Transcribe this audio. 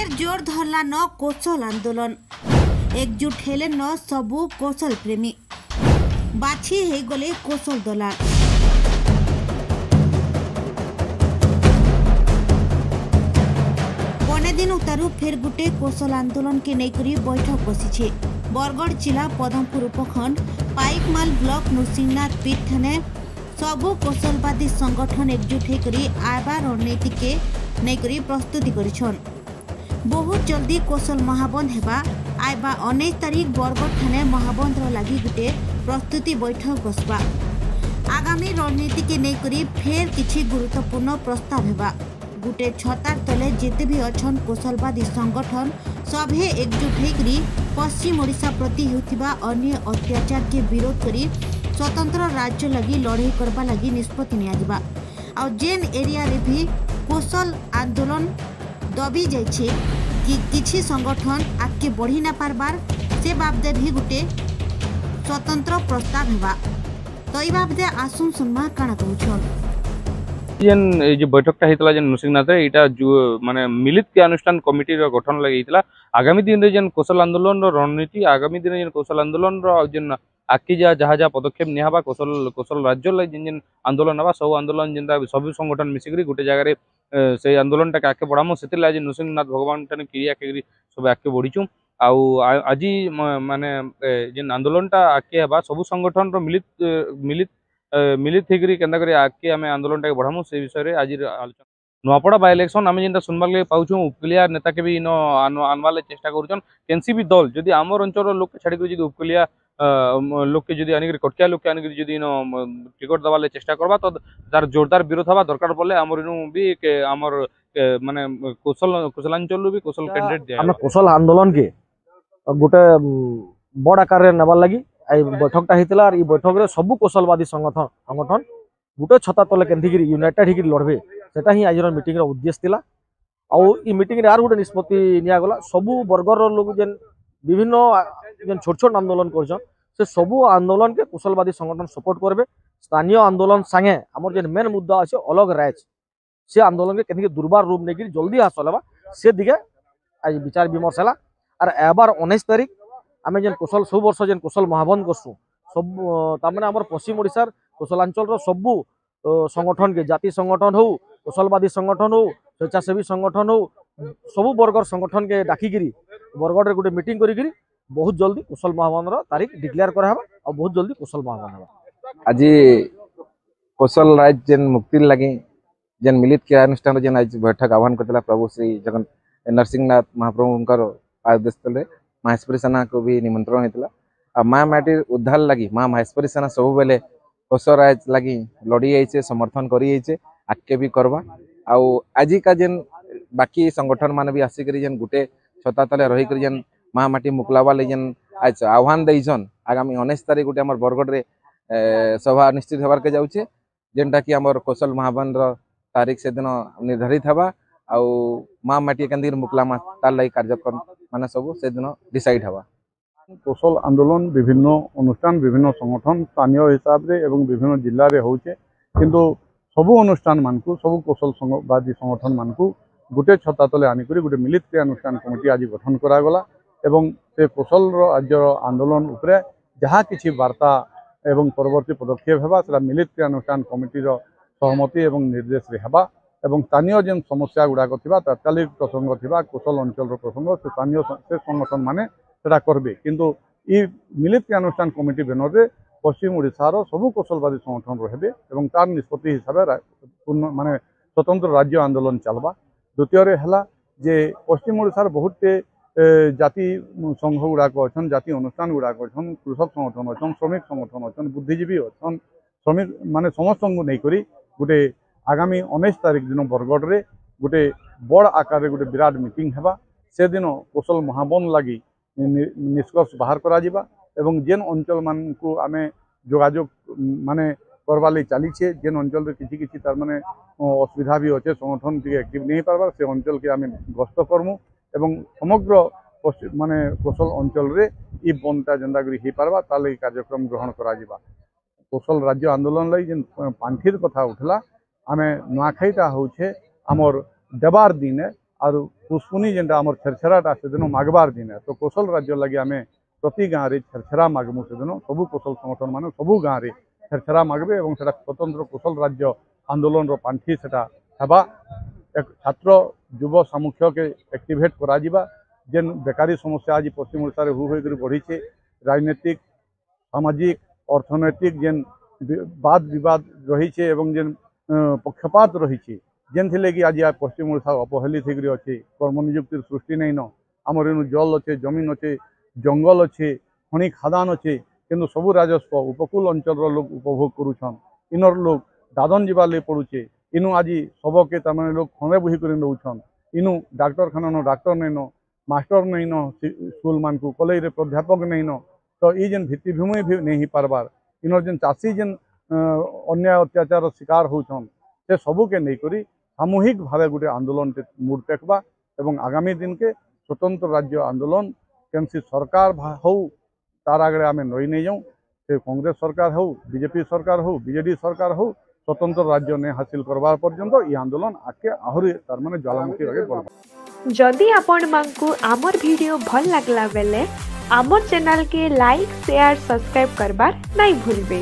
फेर जोर धरला न कोसल आंदोलन एकजुट हेले न सबु कोसल प्रेमी बाछी हे गले कोसल दलाल। बने दिन उतारू फेर गुटे कोसल आंदोलन के नेकरी बैठक बसी। बरगढ़ जिला पदमपुर उपखंड पाइकमाल ब्लॉक नृसिंहनाथ पीठ ठाने सबु कोसलवादी संगठन एकजुट होकर आयबा रणनीति के नेकरी प्रस्तुति करिछन। बहुत जल्दी कोसल महाबंद हेबा आयबा 19 तारीख बरगढ़ ठाने महाबंद लगी गुटे प्रस्तुति बैठक बसबा। आगामी रणनीति के नेकरी फेर किछि गुरुत्वपूर्ण प्रस्ताव हेबा। गुटे छतार तले जिते भी अछन कोसलवादी संगठन सभे एकजुट होकर पश्चिम ओडिशा प्रति होतिबा अन्य अत्याचार के विरोध करी स्वतंत्र राज्य लगी लड़ाई करबा लगी निष्पत्ति नियाजिबा। आ जेन एरिया रे भी कोसल आंदोलन दबी जाइछे कि किछि संगठन आगे बढ़ी ना पारबार से बाबदे भी गुटे स्वतंत्र प्रस्ताव हेबा। तो ई बाबदे आसुन सुनमा काना कहउछन। जेन जो बैठकटा हेतला जेन नृसिंहनाथ रे एटा जो माने मिलित के अनुष्ठान कमिटी रो गठन लगे हेतला। आगामी दिन रे जेन कोसल आंदोलन रो रणनीति आगामी दिन जेन कोसल आंदोलन रो जेन आकी जहाँ पदक्षेप निहाबा कोसल राज्य लगे जेन जेन आंदोलन हवा सब आंदोलन जेनता सब संगठन मिसिकरी गोटे जगह से आंदोलन टा आगे बढ़ामु से आज नृसिंहनाथ भगवान ठाने क्रिया के सब आगे बढ़ीचु। आज माने जेन आंदोलन टा आगे हवा सब संगठन रो मिलित होकर केन्ता करी आगे आम आंदोलन टा बढ़ामु से विषय आज आलोचना। नुआपड़ा बाय इलेक्शन आम जेनटा सुनबार लगे पाउछुं उपकलिया नेता के भी इन आनवार चेष्टा करुछन। केनसीबी दल जदि आमर अंचल लोक के छाड़ी कर उपकलिया लोक के जदि आनिक कटकिया लोक के आनिक जदि इन टिकट दबार चेष्टा करबा तो तार जोरदार विरोध हवा दरकार पड़े आमर इनु भी आमर माने कोसलांचल भी कोसल कैंडिडेट दिया हम कोसल आंदोलन के गोटे बड़ आकार रे नबार लगी आई बैठकटा हेतिला। और ई बैठक रे सब कोसलवादी संगठन गोटे छता तले केंथिगिरी यूनाइटेड होकर लड़बे सेटा ही आज मीटिंग रो उद्देश्य थिला। आउ ई मीटिंग रे आर गोटे निष्पत्ति निया गला सबु वर्गर लोग जेन विभिन्न जेन छोट छोट आंदोलन करछन से सबु आंदोलन के कोसलवादी संगठन सपोर्ट करबे। स्थानीय आंदोलन संगे हमर जेन मेन मुद्दा अछि अलग राइज से आंदोलन के केंथिगी दुर्बार रूप नेगिरी जल्दी हासिल हवा से दिगे आज विचार विमर्श हला। और एबार 19 तारीख आम जेन कोसल सब वर्ष जेन कोसल महाबंद करसु सब तामने हमर पश्चिम ओडिशार कोसलांचल रो सबु संगठन के जाति संगठन हो कोसलवादी संगठन हो स्वेच्छासेवी संगठन हो सबु वर्गर संगठन के डाकिगिरी बरगढ़ रे गोटे मीटिंग करिगिरी बहुत जल्दी कोसल महाबंद रो तारीख डिक्लेयर कराबा और बहुत जल्दी कोसल महाबंद हबा। आज कोसल राज्य जेन मुक्ति लगी जेन मिलित के अनुष्ठान जेन आज बैठक आह्वान करथिला प्रभु श्री जगन नरसिंहनाथ महाप्रभुंकर आदेश तले महेश्वरी सेना को भी निमंत्रण हेतला। आ माँ माटी उद्धार लगी माँ महेश्वरी सेना सब बेले कोसल राज्य लगी लड़ी आइछे समर्थन करी आइछे आके भी करबा। आउ आज का जेन बाकी संगठन मान भी आसिक जेन गुटे छता तले रही कर जेन माँ माटी मुकलावा ले जेन आज आह्वान देइछन आगामी 19 तारीख गोटे हमर बरगढ़ रे सभा निश्चित होबार के जाउछे जेनटा कि हमर कोसल महाबंद तारीख से दिन निर्धारित हवा। आउ माँ माटी केंदी मुकलामा तार लई कार्यक्रम माने सब से दिन डिसाइड हवा। कोसल आंदोलन विभिन्न अनुष्ठान विभिन्न संगठन स्थानीय हिसाब रे एवं विभिन्न जिल्ला रे होउछे किंतु सबु अनुष्ठान मानकु सबु कोसल संगवादी संगठन मानकु गुटे छता तले आनी करी गुटे मिलित के अनुष्ठान कमिटी आज गठन करा गला एवं से कोसल राज्य आंदोलन उपरे जहाँ किछि वार्ता एवं परवर्ती पदक्षेप हेबा सेला मिलित के अनुष्ठान कमिटी रो सहमति एवं निर्देश रे हेबा एवं स्थानीय जेन समस्या गुड़ाक थिबा तात्कालिक प्रसंग थिबा कोसल अंचल रो प्रसंग से स्थानीय से संगठन माने सेटा करबे किंतु ई मिलित के अनुष्ठान कमिटी बेनर रे पश्चिम ओडिशा रो सबु कोसलवादी संगठन रहे एवं तार निष्पत्ति हिसाब पूर्ण माने स्वतंत्र राज्य आंदोलन चलबा। द्वितीय रे हला जे पश्चिम ओडिशा बहुत जाति संघ गुड़ाक अच्छन जाति अनुष्ठान गुड़ाक अच्छन कृषक संगठन अच्छन श्रमिक संगठन अच्छन बुद्धिजीवी अच्छन श्रमिक माने समस्त को नहीं करी गोटे आगामी 19 तारीख दिन बरगढ़ रे गोटे बड़ आकार रे गोटे विराट मीटिंग हेबा से दिन कोसल महाबंद लगी निष्कर्ष बाहर करा जिबा एवं जेन अंचल मान को आमे जोगाजोग माने करवा ले चली जेन अंचल रे किछि किछि तार माने असुविधा भी अच्छे संगठन टी एक्टिव नहीं पारबा से अंचल के आमे गस्त करमु एवं समग्र माने कोसल अंचल रे ई बंदटा जेंदा करी ही पारबा ताले कार्यक्रम ग्रहण करा जिबा। कोसल राज्य आंदोलन लई जेन पांठिर कथा उठला आमे नुआखाईटा होउछे हमर देवार दिने आरु पुष्पुनी जेनटा आमर छेरछेराटा से दिन मागबार दिन तो कौशल राज्य लगे आम प्रति गाँव में छेरछेरा मागमु से दिन सबू कौशल संगठन मान सबू गाँव में छेरछेरा मागबे और स्वतंत्र कौशल राज्य आंदोलन पांठी से एक छात्र युव सामुख्य के एक्टिवेट करा जेन बेकारी समस्या आज पश्चिम ओडिशा रे होकर बढ़ी राजनीतिक सामाजिक अर्थनैतिक जेन वाद विवाद रही जेन पक्षपात रही जेन थिले कि आज पश्चिम ओडिशा अपहेलित होकर अच्छे कर्म नियुक्ति सृष्टि नहीं न आमर इन जल अच्छे जमीन अच्छे जंगल अच्छे खनि खादान अच्छे किंतु सबू राजस्व उपकूल अंचल लोग उपभोग करुछन इनर लोग दादन जीवार पड़ुचे इनु आज सबके तमाम लोग खने बुही कर नौछन इनु डाक्तरखाना न डाक्तर नहीं न मास्टर नहीं न स्कूल मान को कॉलेज रे प्राध्यापक नहीं न तो ये जेन भित्तिभूमि भी नहीं पारबार इनर जेन चाषी जेन अन्याय अत्याचार शिकार होछन से सबू के नहीं करी सामूहिक भाव गोटे आंदोलन मुड़ टेकबा एवं आगामी दिन के स्वतंत्र राज्य आंदोलन केमसी सरकार हो तार आगे आम नई नहीं जाऊँ से कांग्रेस सरकार हो बीजेपी सरकार हो बीजेडी सरकार हो स्वतंत्र राज्य ने हासिल करवार पर्यंत ये आंदोलन आगे आहरी तार माने ज्वालामुखी आगे बढ़वा। जदि आपण मानकु आमर वीडियो भल लागला बेले आमर चैनल के लाइक शेयर सब्सक्राइब करबार नहीं भूलबे।